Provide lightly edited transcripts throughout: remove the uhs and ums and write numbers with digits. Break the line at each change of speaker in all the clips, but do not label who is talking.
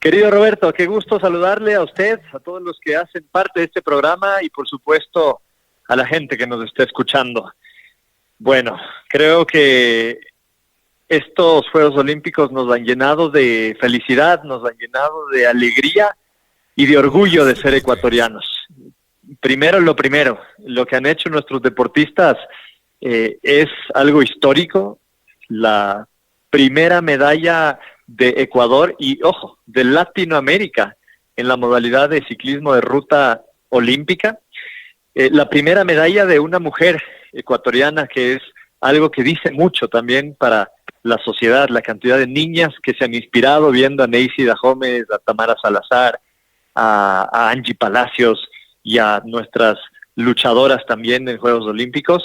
Querido Roberto, qué gusto saludarle a usted, a todos los que hacen parte de este programa y por supuesto a la gente que nos está escuchando. Bueno, creo que estos Juegos Olímpicos nos han llenado de felicidad, nos han llenado de alegría y de orgullo de ser ecuatorianos. Primero, lo que han hecho nuestros deportistas es algo histórico. La primera medalla de Ecuador y, ojo, de Latinoamérica en la modalidad de ciclismo de ruta olímpica. La primera medalla de una mujer ecuatoriana, que es algo que dice mucho también para la sociedad, la cantidad de niñas que se han inspirado viendo a Neisy Dajome, a Tamara Salazar, a Angie Palacios y a nuestras luchadoras también en Juegos Olímpicos.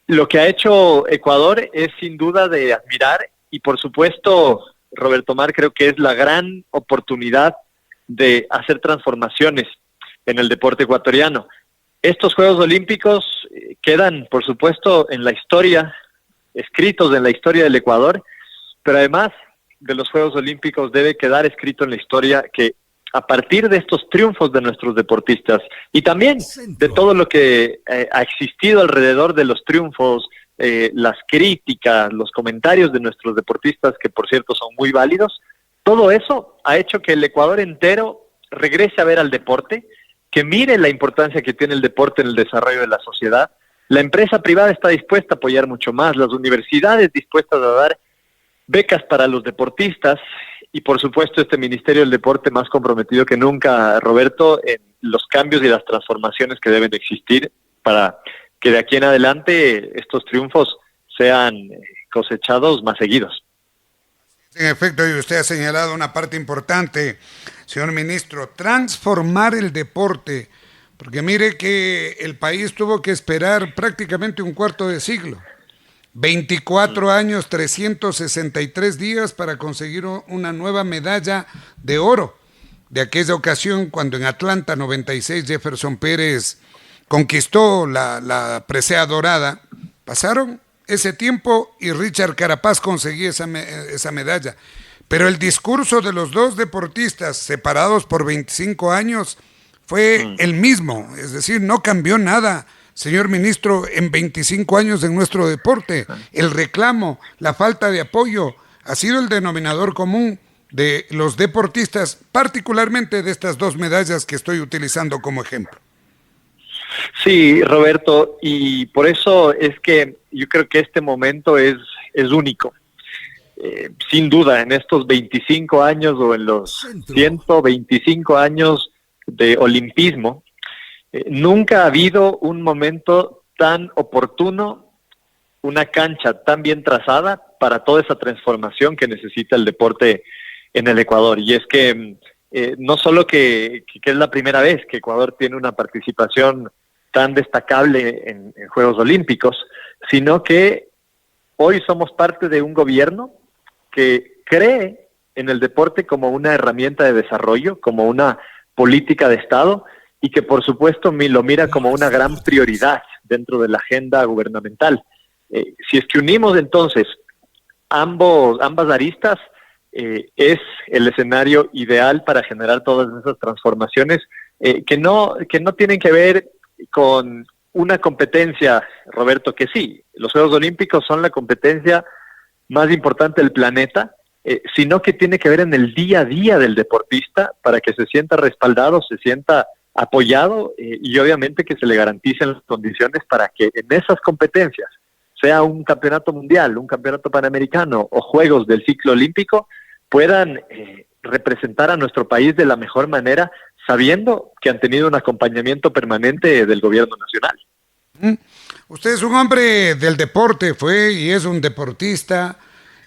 Lo que ha hecho Ecuador es sin duda de admirar y por supuesto, Roberto Mar, creo que es la gran oportunidad de hacer transformaciones en el deporte ecuatoriano. Estos Juegos Olímpicos quedan, por supuesto, en la historia, escritos en la historia del Ecuador, pero además de los Juegos Olímpicos debe quedar escrito en la historia que a partir de estos triunfos de nuestros deportistas y también de todo lo que ha existido alrededor de los triunfos, las críticas, los comentarios de nuestros deportistas, que por cierto son muy válidos, todo eso ha hecho que el Ecuador entero regrese a ver al deporte, que mire la importancia que tiene el deporte en el desarrollo de la sociedad. La empresa privada está dispuesta a apoyar mucho más, las universidades dispuestas a dar becas para los deportistas y por supuesto este Ministerio del Deporte más comprometido que nunca, Roberto, en los cambios y las transformaciones que deben existir para que de aquí en adelante estos triunfos sean cosechados más seguidos.
En efecto, y usted ha señalado una parte importante, señor ministro, transformar el deporte, porque mire que el país tuvo que esperar prácticamente un cuarto de siglo, 24 años, 363 días para conseguir una nueva medalla de oro. De aquella ocasión, cuando en Atlanta 96 Jefferson Pérez conquistó la presea dorada, pasaron ese tiempo y Richard Carapaz conseguía esa medalla. Pero el discurso de los dos deportistas separados por 25 años fue el mismo, es decir, no cambió nada, señor ministro, en 25 años en nuestro deporte. El reclamo, la falta de apoyo ha sido el denominador común de los deportistas, particularmente de estas dos medallas que estoy utilizando como ejemplo.
Sí, Roberto, y por eso es que yo creo que este momento es único. Sin duda, en estos 25 años o en los 125 años de olimpismo, nunca ha habido un momento tan oportuno, una cancha tan bien trazada para toda esa transformación que necesita el deporte en el Ecuador. Y es que no solo que es la primera vez que Ecuador tiene una participación tan destacable en Juegos Olímpicos, sino que hoy somos parte de un gobierno que cree en el deporte como una herramienta de desarrollo, como una política de Estado, y que por supuesto lo mira como una gran prioridad dentro de la agenda gubernamental. Si es que unimos entonces ambas aristas, es el escenario ideal para generar todas esas transformaciones que no tienen que ver con una competencia, Roberto, que sí, los Juegos Olímpicos son la competencia más importante del planeta, sino que tiene que ver en el día a día del deportista para que se sienta respaldado, se sienta apoyado y obviamente que se le garanticen las condiciones para que en esas competencias, sea un campeonato mundial, un campeonato panamericano o Juegos del ciclo olímpico, puedan representar a nuestro país de la mejor manera, sabiendo que han tenido un acompañamiento permanente del gobierno nacional.
Usted es un hombre del deporte, fue y es un deportista.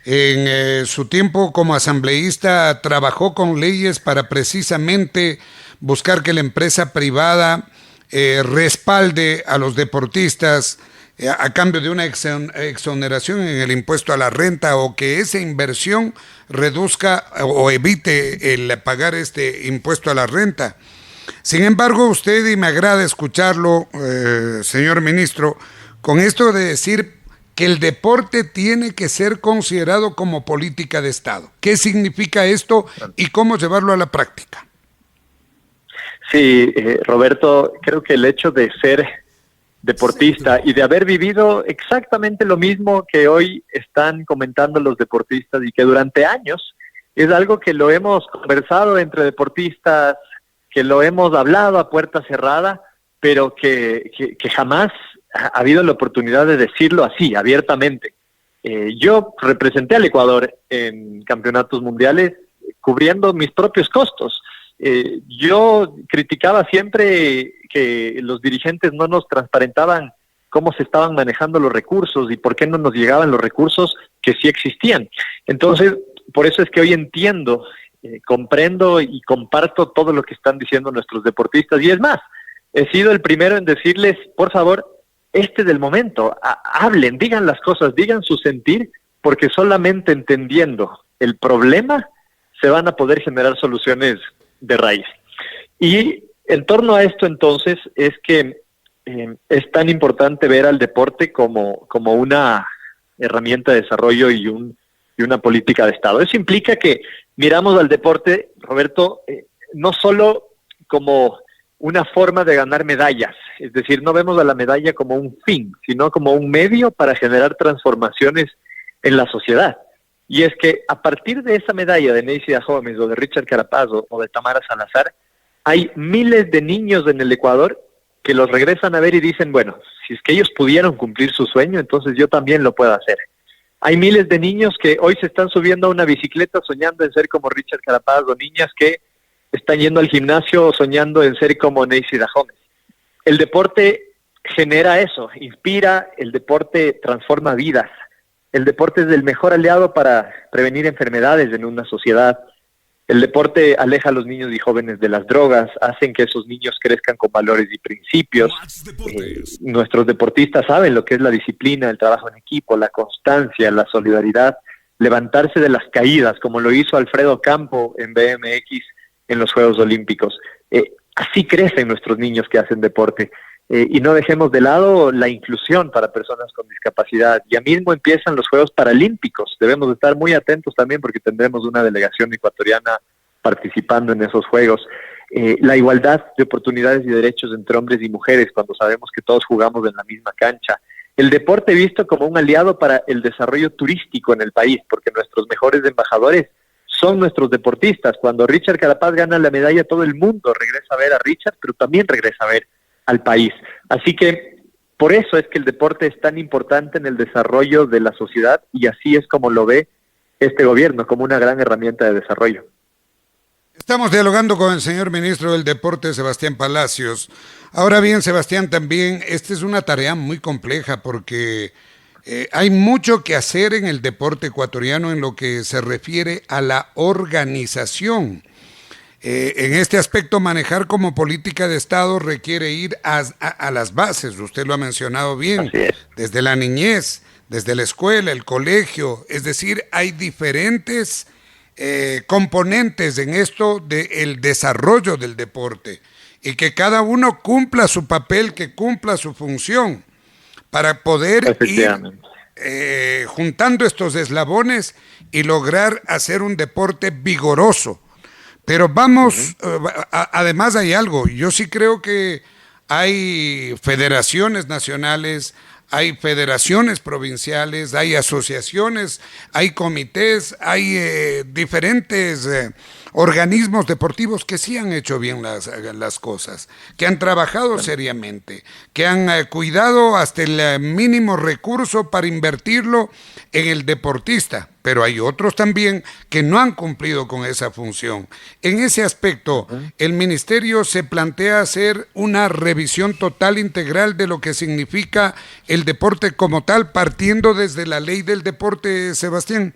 En su tiempo como asambleísta trabajó con leyes para precisamente buscar que la empresa privada respalde a los deportistas a cambio de una exoneración en el impuesto a la renta, o que esa inversión reduzca o evite el pagar este impuesto a la renta. Sin embargo, usted, y me agrada escucharlo, señor ministro, con esto de decir que el deporte tiene que ser considerado como política de Estado. ¿Qué significa esto y cómo llevarlo a la práctica?
Sí, Roberto, creo que el hecho de ser deportista y de haber vivido exactamente lo mismo que hoy están comentando los deportistas y que durante años es algo que lo hemos conversado entre deportistas, que lo hemos hablado a puerta cerrada, pero que jamás ha habido la oportunidad de decirlo así, abiertamente. Yo representé al Ecuador en campeonatos mundiales cubriendo mis propios costos. Yo criticaba siempre que los dirigentes no nos transparentaban cómo se estaban manejando los recursos y por qué no nos llegaban los recursos que sí existían. Entonces, por eso es que hoy entiendo, comprendo y comparto todo lo que están diciendo nuestros deportistas. Y es más, he sido el primero en decirles, por favor, este es el momento, hablen, digan las cosas, digan su sentir, porque solamente entendiendo el problema se van a poder generar soluciones de raíz. Y en torno a esto entonces es que es tan importante ver al deporte como una herramienta de desarrollo y una política de Estado. Eso implica que miramos al deporte, Roberto, no solo como una forma de ganar medallas, es decir, no vemos a la medalla como un fin, sino como un medio para generar transformaciones en la sociedad. Y es que a partir de esa medalla de Neisida Gómez o de Richard Carapaz o de Tamara Salazar, hay miles de niños en el Ecuador que los regresan a ver y dicen, bueno, si es que ellos pudieron cumplir su sueño, entonces yo también lo puedo hacer. Hay miles de niños que hoy se están subiendo a una bicicleta soñando en ser como Richard Carapaz, o niñas que están yendo al gimnasio soñando en ser como Neisida Gómez. El deporte genera eso, inspira, el deporte transforma vidas. El deporte es el mejor aliado para prevenir enfermedades en una sociedad. El deporte aleja a los niños y jóvenes de las drogas, hacen que esos niños crezcan con valores y principios. Nuestros deportistas saben lo que es la disciplina, el trabajo en equipo, la constancia, la solidaridad, levantarse de las caídas, como lo hizo Alfredo Campo en BMX en los Juegos Olímpicos. Así crecen nuestros niños que hacen deporte. Y no dejemos de lado la inclusión para personas con discapacidad. Ya mismo empiezan los Juegos Paralímpicos. Debemos estar muy atentos también porque tendremos una delegación ecuatoriana participando en esos Juegos. La igualdad de oportunidades y derechos entre hombres y mujeres cuando sabemos que todos jugamos en la misma cancha. El deporte visto como un aliado para el desarrollo turístico en el país, porque nuestros mejores embajadores son nuestros deportistas. Cuando Richard Carapaz gana la medalla, todo el mundo regresa a ver a Richard, pero también regresa a ver al país. Así que por eso es que el deporte es tan importante en el desarrollo de la sociedad y así es como lo ve este gobierno, como una gran herramienta de desarrollo.
Estamos dialogando con el señor ministro del Deporte, Sebastián Palacios. Ahora bien, Sebastián, también esta es una tarea muy compleja porque hay mucho que hacer en el deporte ecuatoriano en lo que se refiere a la organización. En este aspecto, manejar como política de Estado requiere ir a las bases, usted lo ha mencionado bien, desde la niñez, desde la escuela, el colegio, es decir, hay diferentes componentes en esto del desarrollo del deporte y que cada uno cumpla su papel, que cumpla su función para poder ir juntando estos eslabones y lograr hacer un deporte vigoroso. Pero vamos, además hay algo, yo sí creo que hay federaciones nacionales, hay federaciones provinciales, hay asociaciones, hay comités, hay diferentes organismos deportivos que sí han hecho bien las cosas, que han trabajado seriamente, que han cuidado hasta el mínimo recurso para invertirlo en el deportista, pero hay otros también que no han cumplido con esa función. En ese aspecto, el ministerio se plantea hacer una revisión total, integral de lo que significa el deporte como tal, partiendo desde la ley del deporte, Sebastián.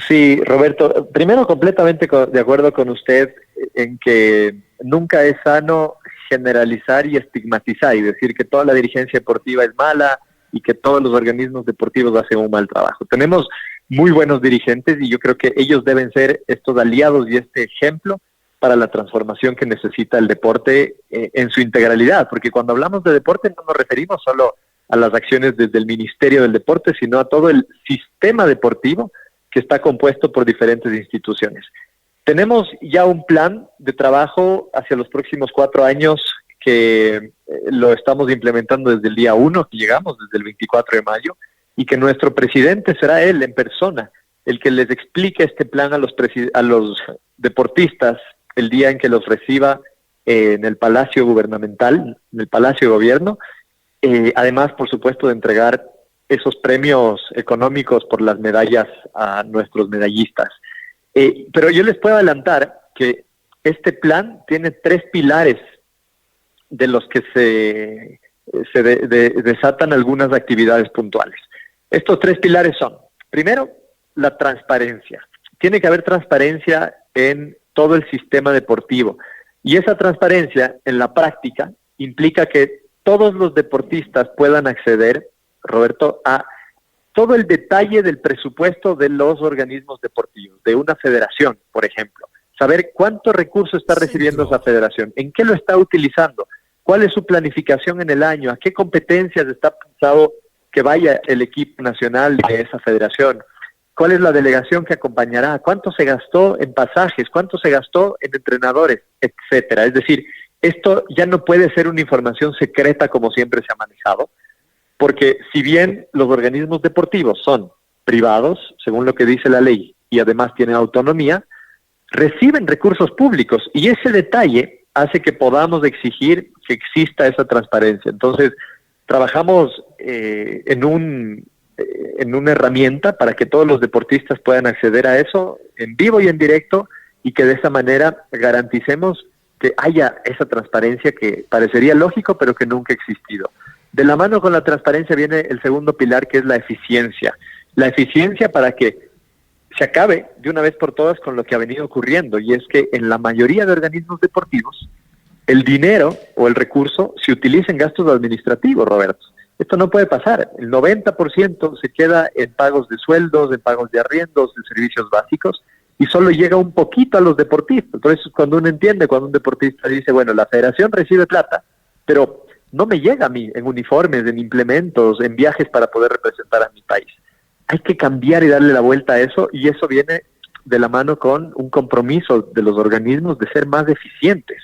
Sí, Roberto, primero completamente de acuerdo con usted en que nunca es sano generalizar y estigmatizar y decir que toda la dirigencia deportiva es mala y que todos los organismos deportivos hacen un mal trabajo. Tenemos muy buenos dirigentes y yo creo que ellos deben ser estos aliados y este ejemplo para la transformación que necesita el deporte en su integralidad, porque cuando hablamos de deporte no nos referimos solo a las acciones desde el Ministerio del Deporte, sino a todo el sistema deportivo que está compuesto por diferentes instituciones. Tenemos ya un plan de trabajo hacia los próximos 4 años que lo estamos implementando desde el día 1, que llegamos desde el 24 de mayo, y que nuestro presidente será él en persona el que les explique este plan a los deportistas el día en que los reciba en el Palacio Gubernamental, en el Palacio de Gobierno, además, por supuesto, de entregar esos premios económicos por las medallas a nuestros medallistas. Pero yo les puedo adelantar que este plan tiene 3 pilares de los que se desatan algunas actividades puntuales. Estos 3 pilares son, primero, la transparencia. Tiene que haber transparencia en todo el sistema deportivo. Y esa transparencia, en la práctica, implica que todos los deportistas puedan acceder, Roberto, a todo el detalle del presupuesto de los organismos deportivos, de una federación, por ejemplo. Saber cuánto recurso está recibiendo esa federación, en qué lo está utilizando, cuál es su planificación en el año, a qué competencias está pensado que vaya el equipo nacional de esa federación, cuál es la delegación que acompañará, cuánto se gastó en pasajes, cuánto se gastó en entrenadores, etcétera. Es decir, esto ya no puede ser una información secreta como siempre se ha manejado, porque si bien los organismos deportivos son privados, según lo que dice la ley, y además tienen autonomía, reciben recursos públicos, y ese detalle hace que podamos exigir que exista esa transparencia. Entonces, trabajamos en una herramienta para que todos los deportistas puedan acceder a eso en vivo y en directo, y que de esa manera garanticemos que haya esa transparencia que parecería lógico, pero que nunca ha existido. De la mano con la transparencia viene el segundo pilar, que es la eficiencia. La eficiencia para que se acabe de una vez por todas con lo que ha venido ocurriendo, y es que en la mayoría de organismos deportivos el dinero o el recurso se utiliza en gastos administrativos, Roberto. Esto no puede pasar. El 90% se queda en pagos de sueldos, en pagos de arriendos, en servicios básicos, y solo llega un poquito a los deportistas. Entonces, cuando uno entiende, cuando un deportista dice, bueno, la federación recibe plata, pero no me llega a mí en uniformes, en implementos, en viajes para poder representar a mi país. Hay que cambiar y darle la vuelta a eso, y eso viene de la mano con un compromiso de los organismos de ser más eficientes.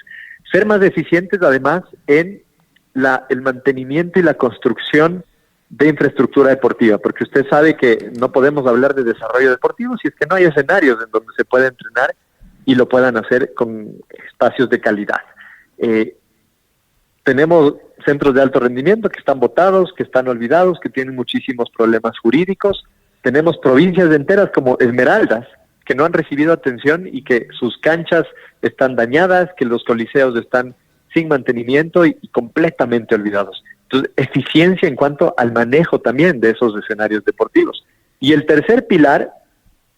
Ser más eficientes, además, en el mantenimiento y la construcción de infraestructura deportiva, porque usted sabe que no podemos hablar de desarrollo deportivo si es que no hay escenarios en donde se pueda entrenar y lo puedan hacer con espacios de calidad. Tenemos centros de alto rendimiento que están botados, que están olvidados, que tienen muchísimos problemas jurídicos. Tenemos provincias enteras como Esmeraldas, que no han recibido atención y que sus canchas están dañadas, que los coliseos están sin mantenimiento y completamente olvidados. Entonces, eficiencia en cuanto al manejo también de esos escenarios deportivos. Y el tercer pilar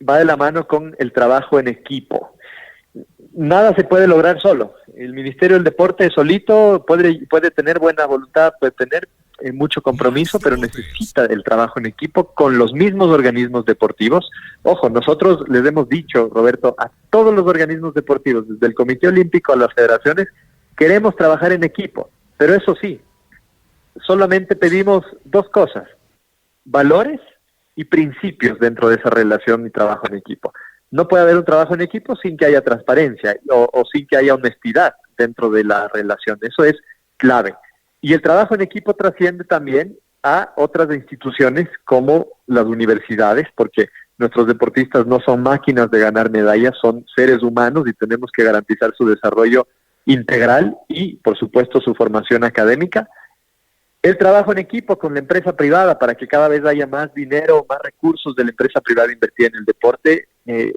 va de la mano con el trabajo en equipo. Nada se puede lograr solo. El Ministerio del Deporte solito puede tener buena voluntad, puede tener mucho compromiso, pero necesita el trabajo en equipo con los mismos organismos deportivos. Ojo, nosotros les hemos dicho, Roberto, a todos los organismos deportivos, desde el Comité Olímpico a las federaciones, queremos trabajar en equipo, pero eso sí, solamente pedimos 2 cosas: valores y principios dentro de esa relación y trabajo en equipo. No puede haber un trabajo en equipo sin que haya transparencia o sin que haya honestidad dentro de la relación. Eso es clave. Y el trabajo en equipo trasciende también a otras instituciones como las universidades, porque nuestros deportistas no son máquinas de ganar medallas, son seres humanos y tenemos que garantizar su desarrollo integral y, por supuesto, su formación académica. El trabajo en equipo con la empresa privada para que cada vez haya más dinero, más recursos de la empresa privada invertida en el deporte.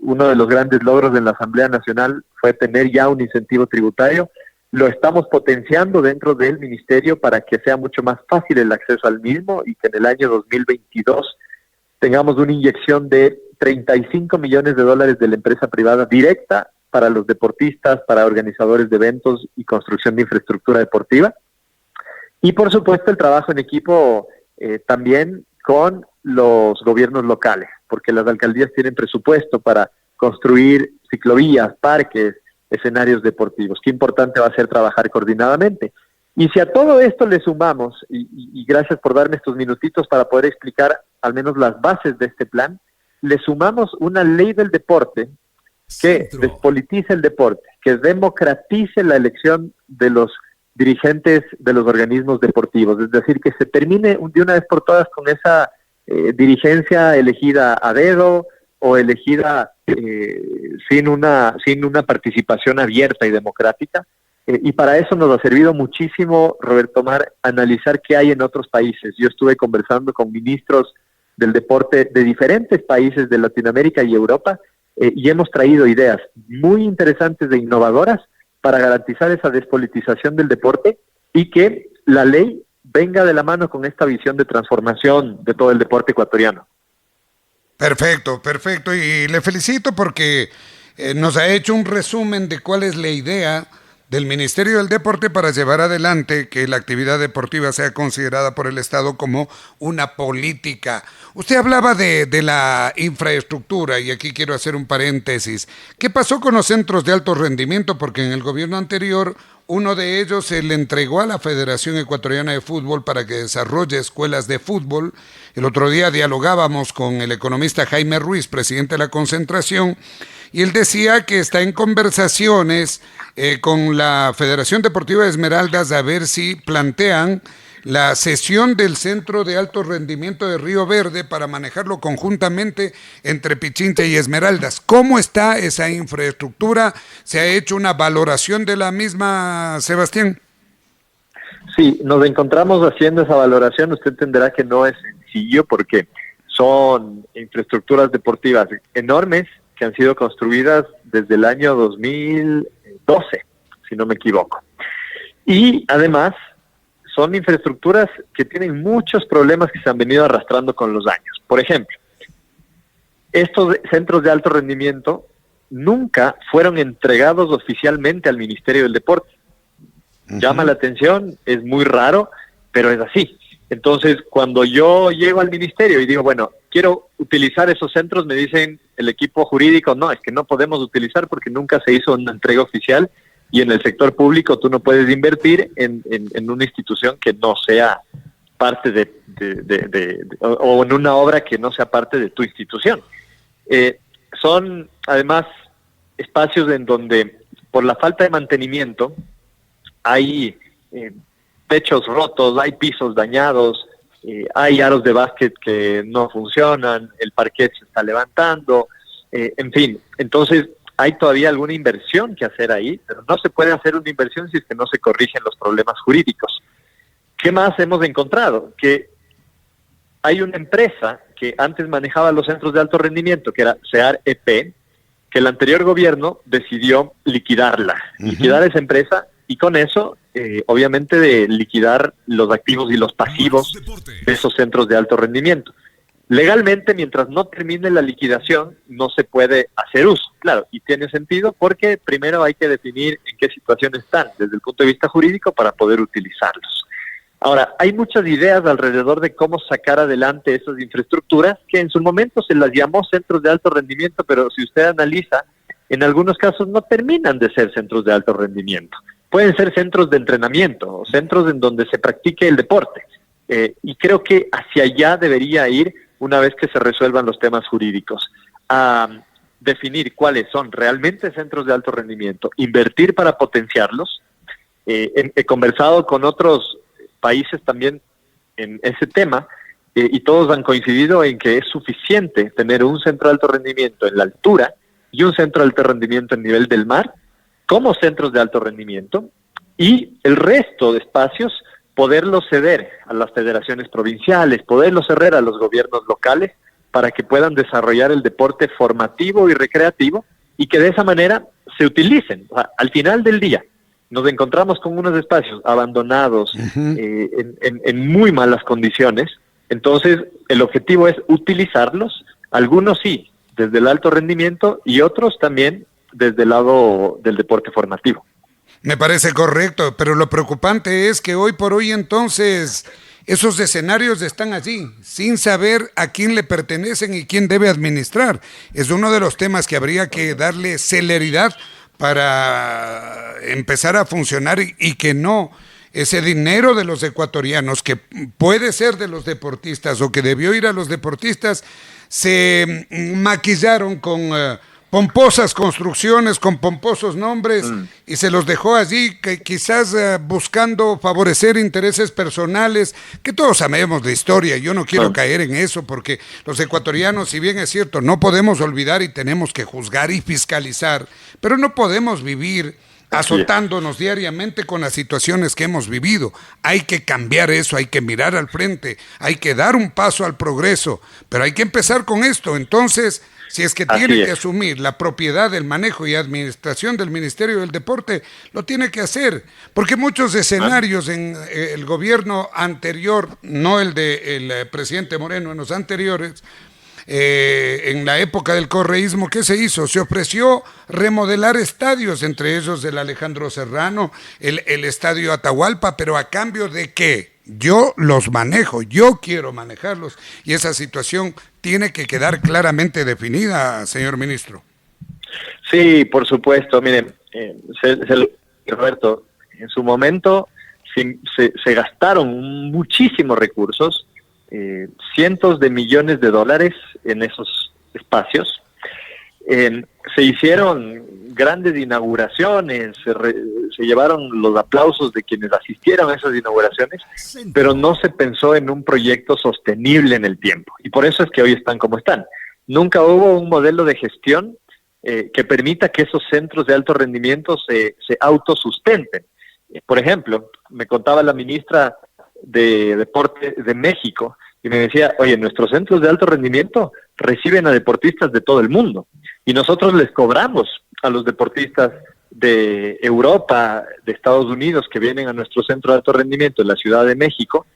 Uno de los grandes logros de la Asamblea Nacional fue tener ya un incentivo tributario. Lo estamos potenciando dentro del Ministerio para que sea mucho más fácil el acceso al mismo y que en el año 2022 tengamos una inyección de $35 millones de la empresa privada directa para los deportistas, para organizadores de eventos y construcción de infraestructura deportiva. Y por supuesto el trabajo en equipo también con los gobiernos locales, porque las alcaldías tienen presupuesto para construir ciclovías, parques, escenarios deportivos. Qué importante va a ser trabajar coordinadamente. Y si a todo esto le sumamos, y gracias por darme estos minutitos para poder explicar al menos las bases de este plan, le sumamos una ley del deporte que despolitice el deporte, que democratice la elección de los dirigentes de los organismos deportivos, es decir, que se termine de una vez por todas con esa dirigencia elegida a dedo o elegida sin una participación abierta y democrática. Y para eso nos ha servido muchísimo, Roberto Mar, analizar qué hay en otros países. Yo estuve conversando con ministros del deporte de diferentes países de Latinoamérica y Europa y hemos traído ideas muy interesantes e innovadoras para garantizar esa despolitización del deporte y que la ley venga de la mano con esta visión de transformación de todo el deporte ecuatoriano.
Perfecto, perfecto. Y le felicito porque nos ha hecho un resumen de cuál es la idea del Ministerio del Deporte para llevar adelante que la actividad deportiva sea considerada por el Estado como una política. Usted hablaba de la infraestructura y aquí quiero hacer un paréntesis. ¿Qué pasó con los centros de alto rendimiento? Porque en el gobierno anterior uno de ellos se le entregó a la Federación Ecuatoriana de Fútbol para que desarrolle escuelas de fútbol. El otro día dialogábamos con el economista Jaime Ruiz, presidente de la Concentración, y él decía que está en conversaciones con la Federación Deportiva de Esmeraldas a ver si plantean la cesión del Centro de Alto Rendimiento de Río Verde para manejarlo conjuntamente entre Pichincha y Esmeraldas. ¿Cómo está esa infraestructura? ¿Se ha hecho una valoración de la misma, Sebastián?
Sí, nos encontramos haciendo esa valoración. Usted entenderá que no es sencillo porque son infraestructuras deportivas enormes que han sido construidas desde el año 2012, si no me equivoco. Y además son infraestructuras que tienen muchos problemas que se han venido arrastrando con los años. Por ejemplo, estos centros de alto rendimiento nunca fueron entregados oficialmente al Ministerio del Deporte. Llama la atención, es muy raro, pero es así. Entonces, cuando yo llego al ministerio y digo, bueno, quiero utilizar esos centros, me dicen el equipo jurídico, no, es que no podemos utilizar porque nunca se hizo una entrega oficial y en el sector público tú no puedes invertir en una institución que no sea parte o en una obra que no sea parte de tu institución. Son además espacios en donde por la falta de mantenimiento hay techos rotos, hay pisos dañados, hay aros de básquet que no funcionan, el parquet se está levantando, en fin. Entonces hay todavía alguna inversión que hacer ahí, pero no se puede hacer una inversión si es que no se corrigen los problemas jurídicos. ¿Qué más hemos encontrado? Que hay una empresa que antes manejaba los centros de alto rendimiento, que era SEAR EP, que el anterior gobierno decidió liquidarla, liquidar esa empresa y con eso, obviamente, de liquidar los activos y los pasivos de esos centros de alto rendimiento. Legalmente, mientras no termine la liquidación, no se puede hacer uso. Claro, y tiene sentido porque primero hay que definir en qué situación están desde el punto de vista jurídico para poder utilizarlos. Ahora, hay muchas ideas alrededor de cómo sacar adelante esas infraestructuras que en su momento se las llamó centros de alto rendimiento, pero si usted analiza, en algunos casos no terminan de ser centros de alto rendimiento. Pueden ser centros de entrenamiento o centros en donde se practique el deporte. Y creo que hacia allá debería ir una vez que se resuelvan los temas jurídicos. A definir cuáles son realmente centros de alto rendimiento, invertir para potenciarlos. He conversado con otros países también en ese tema y todos han coincidido en que es suficiente tener un centro de alto rendimiento en la altura y un centro de alto rendimiento en nivel del mar como centros de alto rendimiento y el resto de espacios poderlos ceder a las federaciones provinciales, poderlos ceder a los gobiernos locales para que puedan desarrollar el deporte formativo y recreativo y que de esa manera se utilicen. O sea, al final del día nos encontramos con unos espacios abandonados en muy malas condiciones, entonces el objetivo es utilizarlos, algunos sí, desde el alto rendimiento y otros también desde el lado del deporte formativo.
Me parece correcto, pero lo preocupante es que hoy por hoy entonces esos escenarios están allí, sin saber a quién le pertenecen y quién debe administrar. Es uno de los temas que habría que darle celeridad para empezar a funcionar y que no ese dinero de los ecuatorianos, que puede ser de los deportistas o que debió ir a los deportistas, se maquillaron con pomposas construcciones, con pomposos nombres, y se los dejó allí, que quizás buscando favorecer intereses personales, que todos sabemos de historia. Yo no quiero caer en eso, porque los ecuatorianos, si bien es cierto, no podemos olvidar y tenemos que juzgar y fiscalizar, pero no podemos vivir azotándonos diariamente con las situaciones que hemos vivido. Hay que cambiar eso, hay que mirar al frente, hay que dar un paso al progreso, pero hay que empezar con esto. Entonces, si es que tiene que asumir la propiedad, el manejo y administración del Ministerio del Deporte, lo tiene que hacer, porque muchos escenarios en el gobierno anterior, no el del presidente Moreno, en los anteriores, en la época del correísmo, ¿qué se hizo? Se ofreció remodelar estadios, entre ellos el Alejandro Serrano, el estadio Atahualpa, pero ¿a cambio de qué? Yo los manejo, yo quiero manejarlos, y esa situación tiene que quedar claramente definida, señor ministro.
Sí, por supuesto. Miren, Roberto, en su momento se gastaron muchísimos recursos, cientos de millones de dólares en esos espacios. Se hicieron grandes inauguraciones, se llevaron los aplausos de quienes asistieron a esas inauguraciones, pero no se pensó en un proyecto sostenible en el tiempo. Y por eso es que hoy están como están. Nunca hubo un modelo de gestión que permita que esos centros de alto rendimiento se autosustenten. Por ejemplo, me contaba la ministra de Deporte de México, y me decía, oye, nuestros centros de alto rendimiento reciben a deportistas de todo el mundo, y nosotros les cobramos a los deportistas de Europa, de Estados Unidos, que vienen a nuestro centro de alto rendimiento en la Ciudad de México,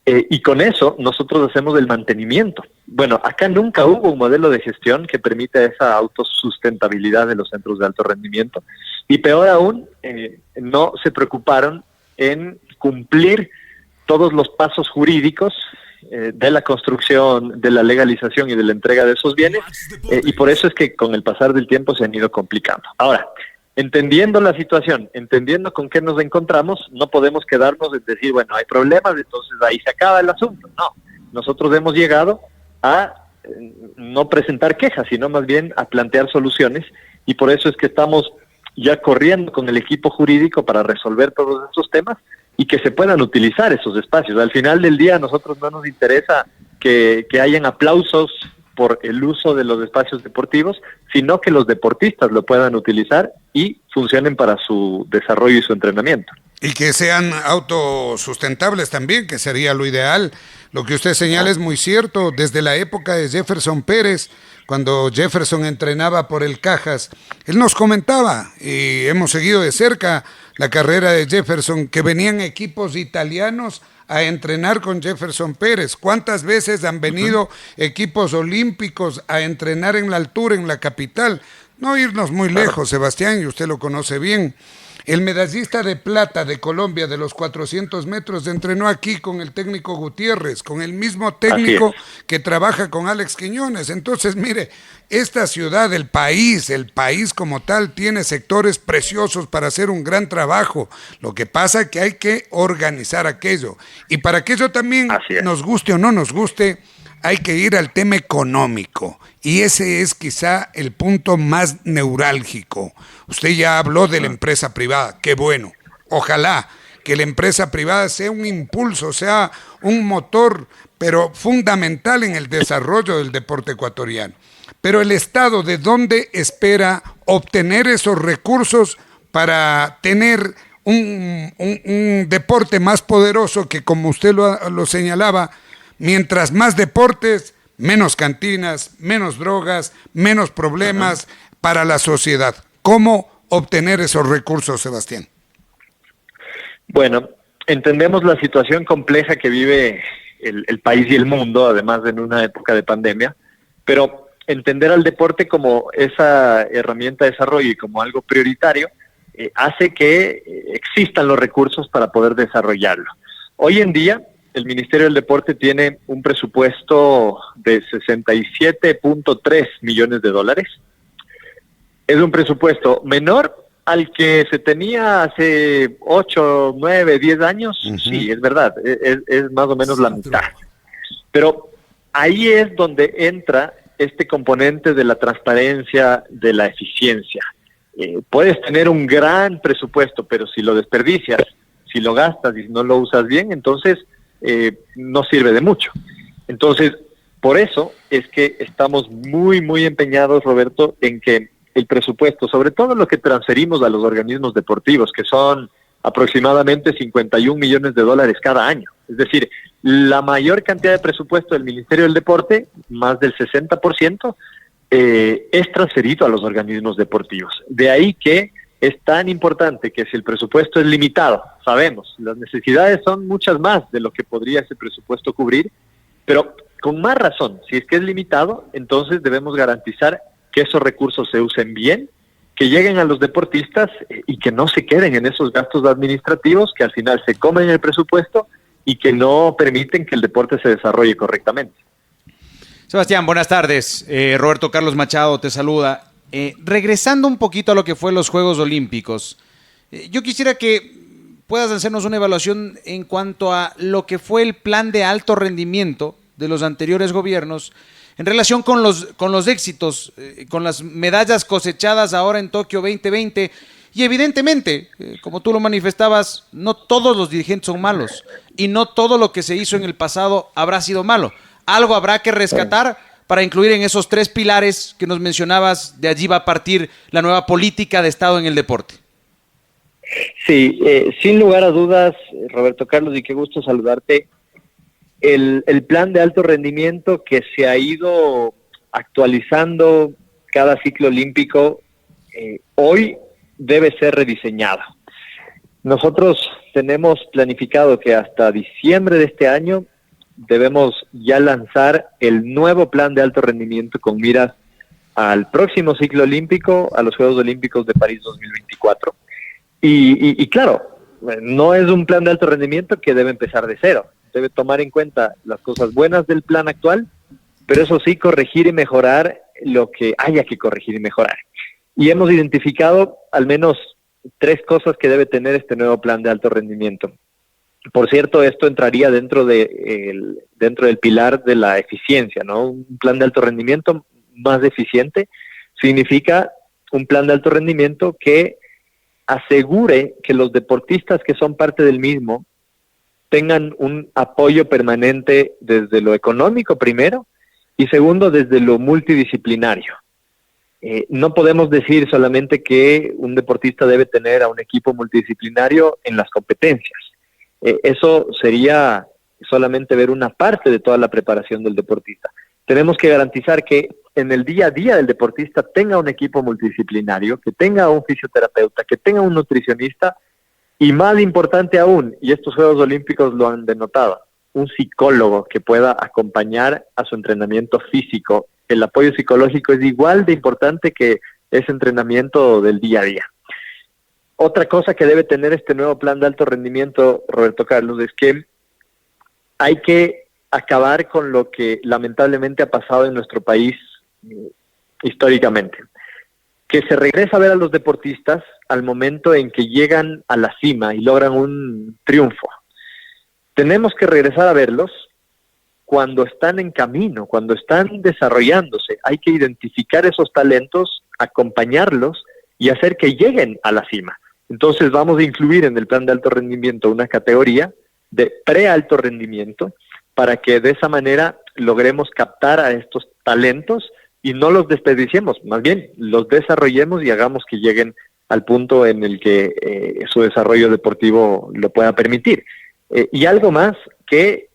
y con eso nosotros hacemos el mantenimiento. Bueno, acá nunca hubo un modelo de gestión que permita esa autosustentabilidad de los centros de alto rendimiento, y peor aún, no se preocuparon en cumplir todos los pasos jurídicos de la construcción, de la legalización y de la entrega de esos bienes, y por eso es que con el pasar del tiempo se han ido complicando. Ahora, entendiendo la situación, entendiendo con qué nos encontramos, no podemos quedarnos en decir, bueno, hay problemas, entonces ahí se acaba el asunto. No, nosotros hemos llegado a no presentar quejas, sino más bien a plantear soluciones, y por eso es que estamos ya corriendo con el equipo jurídico para resolver todos estos temas y que se puedan utilizar esos espacios. Al final del día a nosotros no nos interesa que hayan aplausos por el uso de los espacios deportivos, sino que los deportistas lo puedan utilizar y funcionen para su desarrollo y su entrenamiento.
Y que sean autosustentables también, que sería lo ideal. Lo que usted señala es muy cierto. Desde la época de Jefferson Pérez, cuando Jefferson entrenaba por el Cajas, él nos comentaba, y hemos seguido de cerca la carrera de Jefferson, que venían equipos italianos a entrenar con Jefferson Pérez. ¿Cuántas veces han venido equipos olímpicos a entrenar en la altura, en la capital? No irnos muy lejos, Sebastián, y usted lo conoce bien. El medallista de plata de Colombia de los 400 metros entrenó aquí con el técnico Gutiérrez, con el mismo técnico que trabaja con Alex Quiñones. Entonces, mire, esta ciudad, el país como tal, tiene sectores preciosos para hacer un gran trabajo. Lo que pasa es que hay que organizar aquello. Y para que eso también nos guste o no nos guste, hay que ir al tema económico, y ese es quizá el punto más neurálgico. Usted ya habló de la empresa privada, qué bueno. Ojalá que la empresa privada sea un impulso, sea un motor, pero fundamental en el desarrollo del deporte ecuatoriano. Pero el Estado, ¿de dónde espera obtener esos recursos para tener un deporte más poderoso que, como usted lo señalaba, mientras más deportes, menos cantinas, menos drogas, menos problemas para la sociedad? ¿Cómo obtener esos recursos, Sebastián?
Bueno, entendemos la situación compleja que vive el país y el mundo, además en una época de pandemia, pero entender al deporte como esa herramienta de desarrollo y como algo prioritario hace que existan los recursos para poder desarrollarlo. Hoy en día, el Ministerio del Deporte tiene un presupuesto de 67.3 millones de dólares. Es un presupuesto menor al que se tenía hace 8, 9, 10 años, sí, es verdad, es más o menos la mitad. Pero ahí es donde entra este componente de la transparencia, de la eficiencia. Puedes tener un gran presupuesto, pero si lo desperdicias, si lo gastas y no lo usas bien, entonces no sirve de mucho. Entonces, por eso es que estamos muy, muy empeñados, Roberto, en que el presupuesto, sobre todo lo que transferimos a los organismos deportivos, que son aproximadamente 51 millones de dólares cada año. Es decir, la mayor cantidad de presupuesto del Ministerio del Deporte, más del 60%, es transferido a los organismos deportivos. De ahí que es tan importante que si el presupuesto es limitado, sabemos, las necesidades son muchas más de lo que podría ese presupuesto cubrir, pero con más razón, si es que es limitado, entonces debemos garantizar que esos recursos se usen bien, que lleguen a los deportistas y que no se queden en esos gastos administrativos que al final se comen el presupuesto y que no permiten que el deporte se desarrolle correctamente.
Sebastián, buenas tardes. Roberto Carlos Machado te saluda. Regresando un poquito a lo que fue los Juegos Olímpicos, yo quisiera que puedas hacernos una evaluación en cuanto a lo que fue el plan de alto rendimiento de los anteriores gobiernos en relación con los éxitos, con las medallas cosechadas ahora en Tokio 2020. Y evidentemente, como tú lo manifestabas, no todos los dirigentes son malos y no todo lo que se hizo en el pasado habrá sido malo. Algo habrá que rescatar para incluir en esos 3 pilares que nos mencionabas. De allí va a partir la nueva política de Estado en el deporte.
Sí, sin lugar a dudas, Roberto Carlos, y qué gusto saludarte. El plan de alto rendimiento que se ha ido actualizando cada ciclo olímpico, hoy debe ser rediseñado. Nosotros tenemos planificado que hasta diciembre de este año debemos ya lanzar el nuevo plan de alto rendimiento con miras al próximo ciclo olímpico, a los Juegos Olímpicos de París 2024. Y claro, no es un plan de alto rendimiento que debe empezar de cero. Debe tomar en cuenta las cosas buenas del plan actual, pero eso sí, corregir y mejorar lo que haya que corregir y mejorar. Y hemos identificado al menos 3 cosas que debe tener este nuevo plan de alto rendimiento. Por cierto, esto entraría dentro del pilar de la eficiencia, ¿no? Un plan de alto rendimiento más eficiente significa un plan de alto rendimiento que asegure que los deportistas que son parte del mismo tengan un apoyo permanente desde lo económico primero y segundo desde lo multidisciplinario. No podemos decir solamente que un deportista debe tener a un equipo multidisciplinario en las competencias. Eso sería solamente ver una parte de toda la preparación del deportista. Tenemos que garantizar que en el día a día del deportista tenga un equipo multidisciplinario, que tenga un fisioterapeuta, que tenga un nutricionista y, más importante aún, y estos Juegos Olímpicos lo han denotado, un psicólogo que pueda acompañar a su entrenamiento físico. El apoyo psicológico es igual de importante que ese entrenamiento del día a día. Otra cosa que debe tener este nuevo plan de alto rendimiento, Roberto Carlos, es que hay que acabar con lo que lamentablemente ha pasado en nuestro país históricamente. Que se regresa a ver a los deportistas al momento en que llegan a la cima y logran un triunfo. Tenemos que regresar a verlos cuando están en camino, cuando están desarrollándose. Hay que identificar esos talentos, acompañarlos y hacer que lleguen a la cima. Entonces vamos a incluir en el plan de alto rendimiento una categoría de pre-alto rendimiento para que de esa manera logremos captar a estos talentos y no los desperdiciemos, más bien los desarrollemos y hagamos que lleguen al punto en el que su desarrollo deportivo lo pueda permitir. Y algo más, que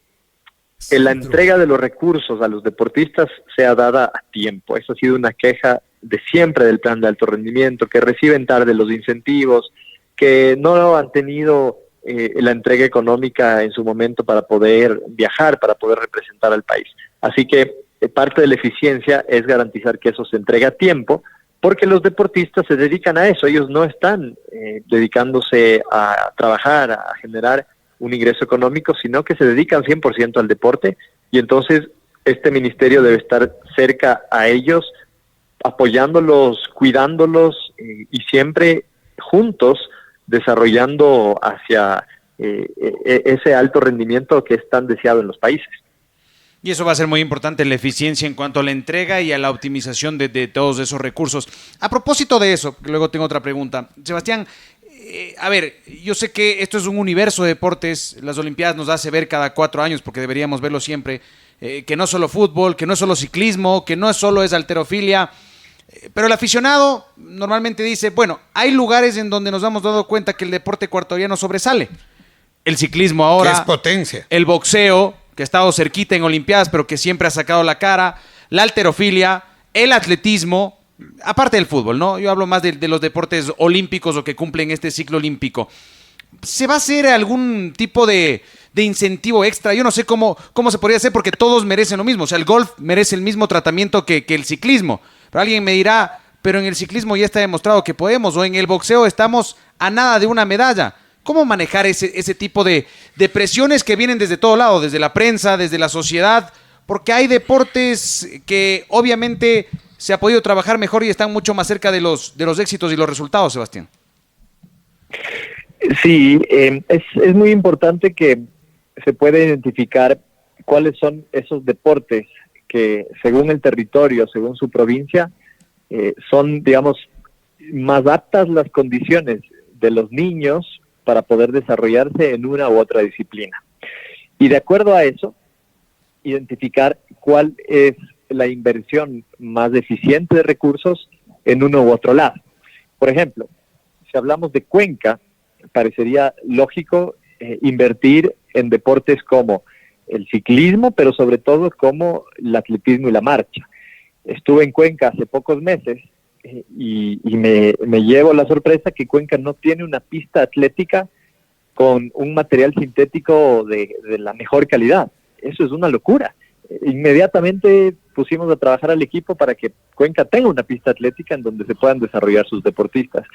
la entrega de los recursos a los deportistas sea dada a tiempo. Esa ha sido una queja de siempre del plan de alto rendimiento, que reciben tarde los incentivos, que no han tenido la entrega económica en su momento para poder viajar, para poder representar al país. Así que parte de la eficiencia es garantizar que eso se entregue a tiempo, porque los deportistas se dedican a eso. Ellos no están dedicándose a trabajar, a generar un ingreso económico, sino que se dedican 100% al deporte, y entonces este ministerio debe estar cerca a ellos, apoyándolos, cuidándolos y siempre juntos desarrollando hacia ese alto rendimiento que es tan deseado en los países.
Y eso va a ser muy importante en la eficiencia en cuanto a la entrega y a la optimización de todos esos recursos. A propósito de eso, luego tengo otra pregunta. Sebastián, a ver, yo sé que esto es un universo de deportes, las Olimpiadas nos hace ver cada 4 años, porque deberíamos verlo siempre, que no es solo fútbol, que no es solo ciclismo, que no es solo es halterofilia, pero el aficionado normalmente dice, bueno, hay lugares en donde nos hemos dado cuenta que el deporte ecuatoriano sobresale. El ciclismo ahora,
que es potencia.
El boxeo, que ha estado cerquita en Olimpiadas, pero que siempre ha sacado la cara, la halterofilia, el atletismo, aparte del fútbol, ¿no? Yo hablo más de los deportes olímpicos o que cumplen este ciclo olímpico. ¿Se va a hacer algún tipo de incentivo extra? Yo no sé cómo se podría hacer, porque todos merecen lo mismo. O sea, el golf merece el mismo tratamiento que el ciclismo. Pero alguien me dirá, pero en el ciclismo ya está demostrado que podemos, o en el boxeo estamos a nada de una medalla. ¿Cómo manejar ese tipo de presiones que vienen desde todo lado, desde la prensa, desde la sociedad? Porque hay deportes que obviamente se ha podido trabajar mejor y están mucho más cerca de los éxitos y los resultados, Sebastián.
Sí, es muy importante que se pueda identificar cuáles son esos deportes que según el territorio, según su provincia, son, digamos, más aptas las condiciones de los niños para poder desarrollarse en una u otra disciplina. Y de acuerdo a eso, identificar cuál es la inversión más eficiente de recursos en uno u otro lado. Por ejemplo, si hablamos de Cuenca, parecería lógico invertir en deportes como el ciclismo, pero sobre todo como el atletismo y la marcha. Estuve en Cuenca hace pocos meses y me llevo la sorpresa que Cuenca no tiene una pista atlética con un material sintético de la mejor calidad. Eso es una locura. Inmediatamente pusimos a trabajar al equipo para que Cuenca tenga una pista atlética en donde se puedan desarrollar sus deportistas.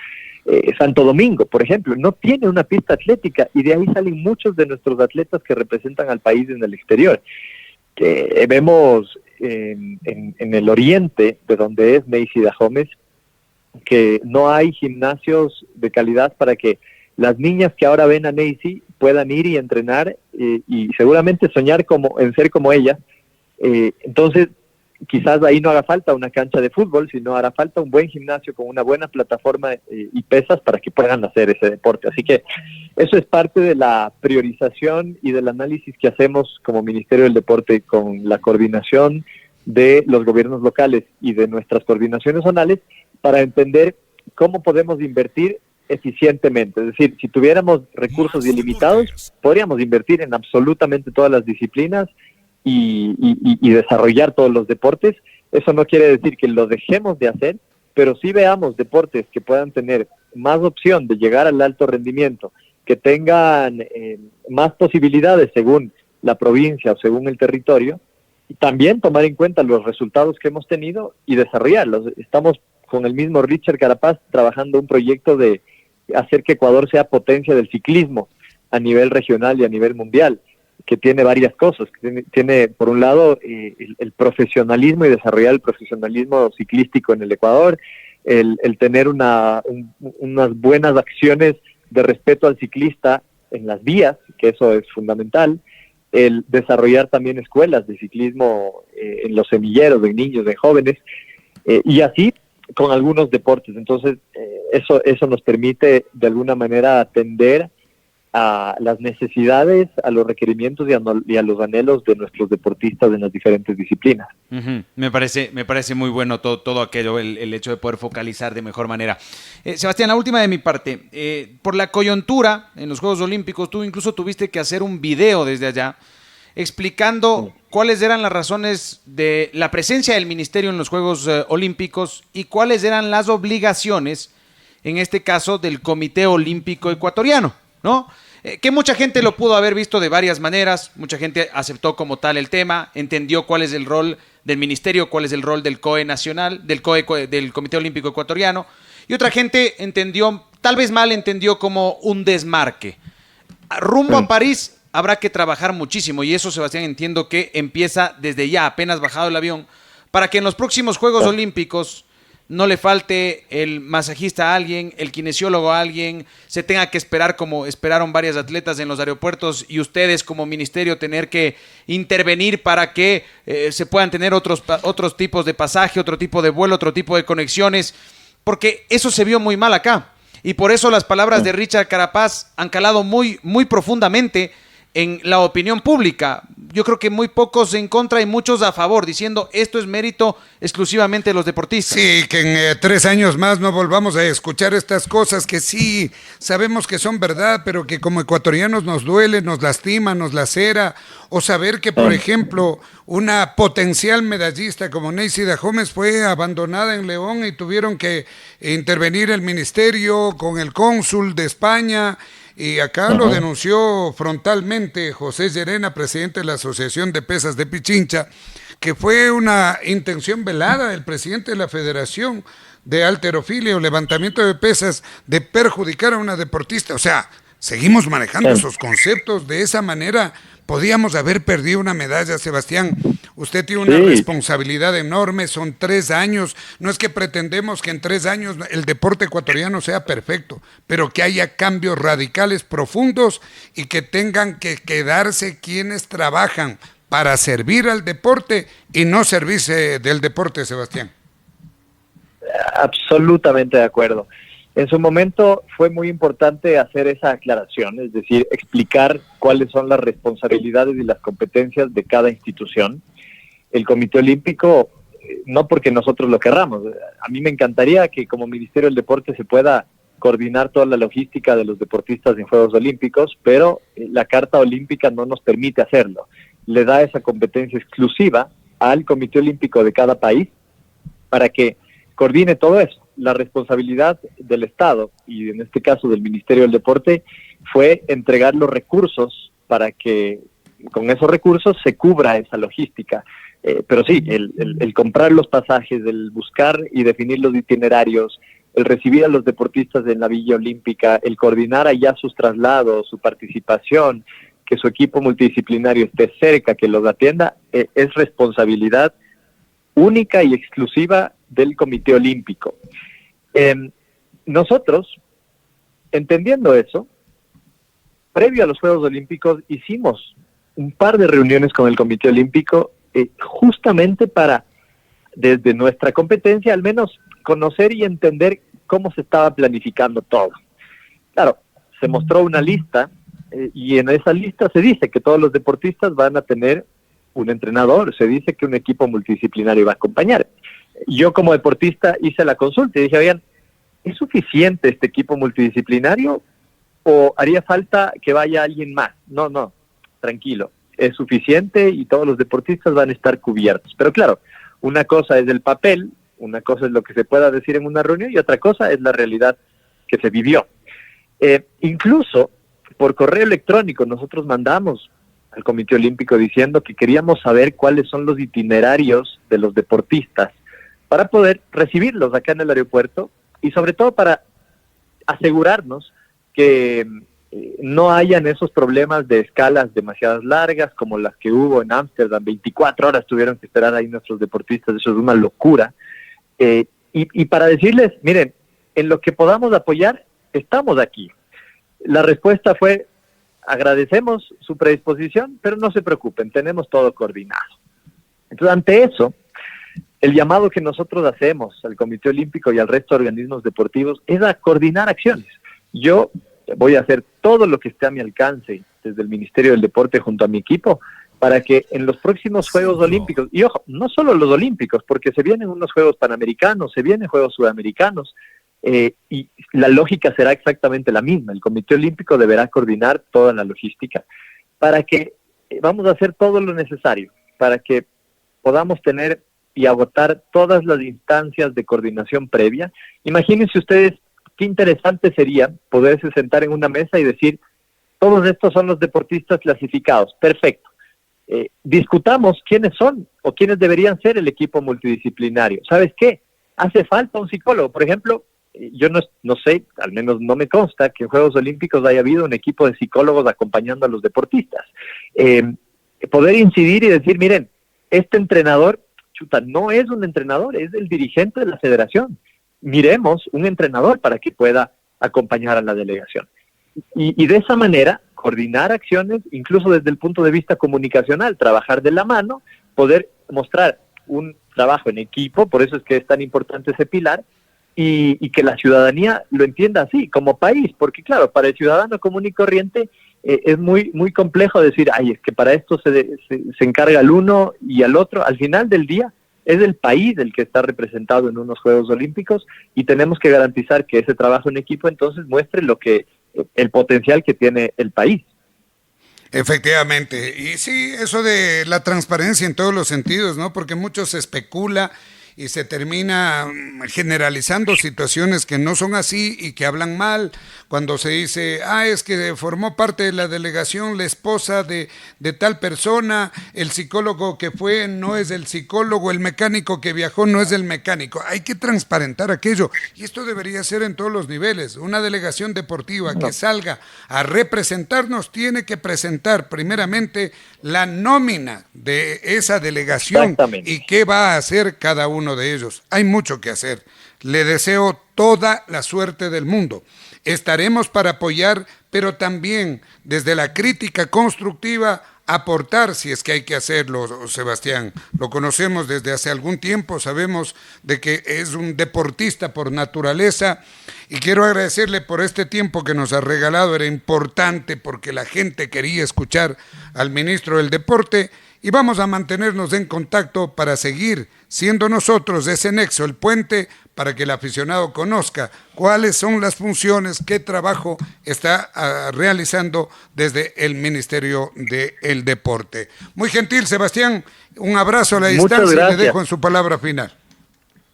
Santo Domingo, por ejemplo, no tiene una pista atlética y de ahí salen muchos de nuestros atletas que representan al país en el exterior. Que vemos en el oriente, de donde es Neisy Dahomes, que no hay gimnasios de calidad para que las niñas que ahora ven a Neisy puedan ir y entrenar y seguramente soñar en ser como ella. Entonces, quizás ahí no haga falta una cancha de fútbol, sino hará falta un buen gimnasio con una buena plataforma y pesas para que puedan hacer ese deporte. Así que eso es parte de la priorización y del análisis que hacemos como Ministerio del Deporte con la coordinación de los gobiernos locales y de nuestras coordinaciones zonales para entender cómo podemos invertir eficientemente. Es decir, si tuviéramos recursos ilimitados, podríamos invertir en absolutamente todas las disciplinas y desarrollar todos los deportes. Eso no quiere decir que lo dejemos de hacer, pero sí veamos deportes que puedan tener más opción de llegar al alto rendimiento, que tengan más posibilidades según la provincia o según el territorio, y también tomar en cuenta los resultados que hemos tenido y desarrollarlos. Estamos con el mismo Richard Carapaz trabajando un proyecto de hacer que Ecuador sea potencia del ciclismo a nivel regional y a nivel mundial, que tiene varias cosas. Tiene por un lado el profesionalismo y desarrollar el profesionalismo ciclístico en el Ecuador, el tener unas buenas acciones de respeto al ciclista en las vías, que eso es fundamental, el desarrollar también escuelas de ciclismo en los semilleros, de niños, de jóvenes, y así con algunos deportes. Entonces, eso nos permite de alguna manera atender a las necesidades, a los requerimientos y a los anhelos de nuestros deportistas en las diferentes disciplinas.
Uh-huh. Me parece muy bueno todo aquello, el hecho de poder focalizar de mejor manera. Sebastián, la última de mi parte. Por la coyuntura en los Juegos Olímpicos, tú incluso tuviste que hacer un video desde allá explicando cuáles eran las razones de la presencia del Ministerio en los Juegos Olímpicos y cuáles eran las obligaciones, en este caso, del Comité Olímpico Ecuatoriano, ¿no? Que mucha gente lo pudo haber visto de varias maneras, mucha gente aceptó como tal el tema, entendió cuál es el rol del ministerio, cuál es el rol del COE nacional, del Comité Olímpico Ecuatoriano, y otra gente entendió, tal vez mal entendió, como un desmarque. Rumbo a París habrá que trabajar muchísimo, y eso, Sebastián, entiendo que empieza desde ya, apenas bajado el avión, para que en los próximos Juegos Olímpicos no le falte el masajista a alguien, el kinesiólogo a alguien, se tenga que esperar como esperaron varias atletas en los aeropuertos y ustedes como ministerio tener que intervenir para que se puedan tener otros tipos de pasaje, otro tipo de vuelo, otro tipo de conexiones, porque eso se vio muy mal acá. Y por eso las palabras de Richard Carapaz han calado muy, muy profundamente en la opinión pública. Yo creo que muy pocos en contra y muchos a favor, diciendo esto es mérito exclusivamente de los deportistas.
Sí, que en 3 años más no volvamos a escuchar estas cosas que sí sabemos que son verdad, pero que como ecuatorianos nos duele, nos lastima, nos lacera. O saber que, por ejemplo, una potencial medallista como Neisida Gómez fue abandonada en León y tuvieron que intervenir el ministerio con el cónsul de España. Y acá lo denunció frontalmente José Llerena, presidente de la Asociación de Pesas de Pichincha, que fue una intención velada del presidente de la Federación de Halterofilia o levantamiento de pesas de perjudicar a una deportista. O sea, seguimos manejando esos conceptos de esa manera. Podíamos haber perdido una medalla, Sebastián. Usted tiene una responsabilidad enorme, son 3 años. No es que pretendemos que en 3 años el deporte ecuatoriano sea perfecto, pero que haya cambios radicales, profundos y que tengan que quedarse quienes trabajan para servir al deporte y no servirse del deporte, Sebastián.
Absolutamente de acuerdo. En su momento fue muy importante hacer esa aclaración, es decir, explicar cuáles son las responsabilidades y las competencias de cada institución. El Comité Olímpico, no porque nosotros lo querramos, a mí me encantaría que como Ministerio del Deporte se pueda coordinar toda la logística de los deportistas en Juegos Olímpicos, pero la Carta Olímpica no nos permite hacerlo. Le da esa competencia exclusiva al Comité Olímpico de cada país para que coordine todo eso. La responsabilidad del Estado, y en este caso del Ministerio del Deporte, fue entregar los recursos para que con esos recursos se cubra esa logística. Pero sí, el comprar los pasajes, el buscar y definir los itinerarios, el recibir a los deportistas en la Villa Olímpica, el coordinar allá sus traslados, su participación, que su equipo multidisciplinario esté cerca, que los atienda, es responsabilidad única y exclusiva del Comité Olímpico. Nosotros, entendiendo eso, previo a los Juegos Olímpicos hicimos un par de reuniones con el Comité Olímpico justamente para, desde nuestra competencia, al menos conocer y entender cómo se estaba planificando todo. Claro, se mostró una lista y en esa lista se dice que todos los deportistas van a tener un entrenador, se dice que un equipo multidisciplinario va a acompañar. Yo como deportista hice la consulta y dije, oigan, ¿es suficiente este equipo multidisciplinario o haría falta que vaya alguien más? No, tranquilo, es suficiente y todos los deportistas van a estar cubiertos. Pero claro, una cosa es el papel, una cosa es lo que se pueda decir en una reunión y otra cosa es la realidad que se vivió. Incluso por correo electrónico nosotros mandamos al Comité Olímpico diciendo que queríamos saber cuáles son los itinerarios de los deportistas para poder recibirlos acá en el aeropuerto y sobre todo para asegurarnos que no hayan esos problemas de escalas demasiadas largas como las que hubo en Ámsterdam. 24 horas tuvieron que esperar ahí nuestros deportistas, eso es una locura. Y para decirles, miren, en lo que podamos apoyar, estamos aquí. La respuesta fue, agradecemos su predisposición, pero no se preocupen, tenemos todo coordinado. Entonces, ante eso, el llamado que nosotros hacemos al Comité Olímpico y al resto de organismos deportivos es a coordinar acciones. Yo voy a hacer todo lo que esté a mi alcance desde el Ministerio del Deporte junto a mi equipo para que en los próximos Juegos Olímpicos, y ojo, no solo los Olímpicos, porque se vienen unos Juegos Panamericanos, se vienen Juegos Sudamericanos, y la lógica será exactamente la misma. El Comité Olímpico deberá coordinar toda la logística para que vamos a hacer todo lo necesario, para que podamos tener y agotar todas las instancias de coordinación previa. Imagínense ustedes qué interesante sería poderse sentar en una mesa y decir, todos estos son los deportistas clasificados, perfecto. Discutamos quiénes son o quiénes deberían ser el equipo multidisciplinario. ¿Sabes qué? Hace falta un psicólogo. Por ejemplo, yo no sé, al menos no me consta que en Juegos Olímpicos haya habido un equipo de psicólogos acompañando a los deportistas. Poder incidir y decir, miren, este entrenador chuta, no es un entrenador, es el dirigente de la federación. Miremos un entrenador para que pueda acompañar a la delegación. Y de esa manera, coordinar acciones, incluso desde el punto de vista comunicacional, trabajar de la mano, poder mostrar un trabajo en equipo, por eso es que es tan importante ese pilar, y que la ciudadanía lo entienda así, como país, porque claro, para el ciudadano común y corriente es muy complejo decir, ay, es que para esto se encarga el uno y al otro. Al final del día es el país el que está representado en unos Juegos Olímpicos y tenemos que garantizar que ese trabajo en equipo entonces muestre el potencial que tiene el país.
Efectivamente, y sí, eso de la transparencia en todos los sentidos, ¿no? Porque mucho se especula y se termina generalizando situaciones que no son así y que hablan mal, cuando se dice, es que formó parte de la delegación la esposa de tal persona, el psicólogo que fue no es el psicólogo, el mecánico que viajó no es el mecánico. Hay que transparentar aquello, y esto debería ser en todos los niveles. Una delegación deportiva que salga a representarnos tiene que presentar primeramente la nómina de esa delegación y qué va a hacer cada uno de ellos. Hay mucho que hacer. Le deseo toda la suerte del mundo. Estaremos para apoyar, pero también desde la crítica constructiva aportar si es que hay que hacerlo, Sebastián. Lo conocemos desde hace algún tiempo, sabemos de que es un deportista por naturaleza y quiero agradecerle por este tiempo que nos ha regalado. Era importante porque la gente quería escuchar al ministro del Deporte y vamos a mantenernos en contacto para seguir siendo nosotros ese nexo, el puente, para que el aficionado conozca cuáles son las funciones, qué trabajo está realizando desde el Ministerio del Deporte. Muy gentil, Sebastián, un abrazo a la distancia y le dejo en su palabra final.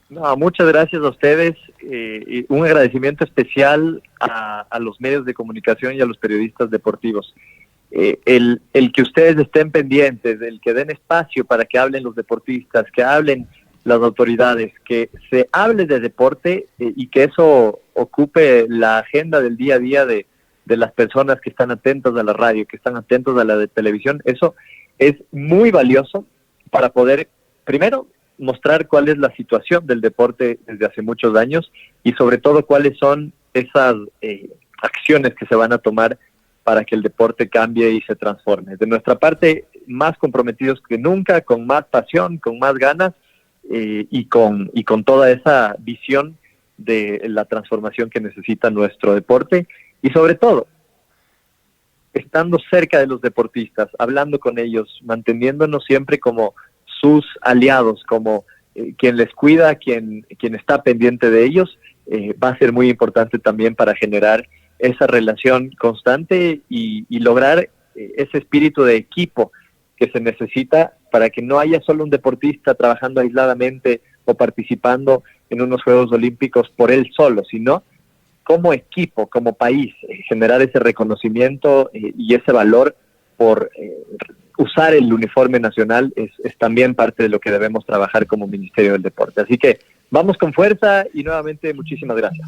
No, muchas gracias a ustedes, y un agradecimiento especial a los medios de comunicación y a los periodistas deportivos. El que ustedes estén pendientes, el que den espacio para que hablen los deportistas, que hablen las autoridades, que se hable de deporte y que eso ocupe la agenda del día a día de las personas que están atentas a la radio, que están atentos a la de televisión. Eso es muy valioso para poder, primero, mostrar cuál es la situación del deporte desde hace muchos años y sobre todo cuáles son esas acciones que se van a tomar para que el deporte cambie y se transforme. De nuestra parte, más comprometidos que nunca, con más pasión, con más ganas y con toda esa visión de la transformación que necesita nuestro deporte y sobre todo, estando cerca de los deportistas, hablando con ellos, manteniéndonos siempre como sus aliados, como quien les cuida, quien está pendiente de ellos, va a ser muy importante también para generar esa relación constante y lograr ese espíritu de equipo que se necesita para que no haya solo un deportista trabajando aisladamente o participando en unos Juegos Olímpicos por él solo, sino como equipo, como país, generar ese reconocimiento y ese valor por usar el uniforme nacional es también parte de lo que debemos trabajar como Ministerio del Deporte. Así que vamos con fuerza y nuevamente muchísimas gracias.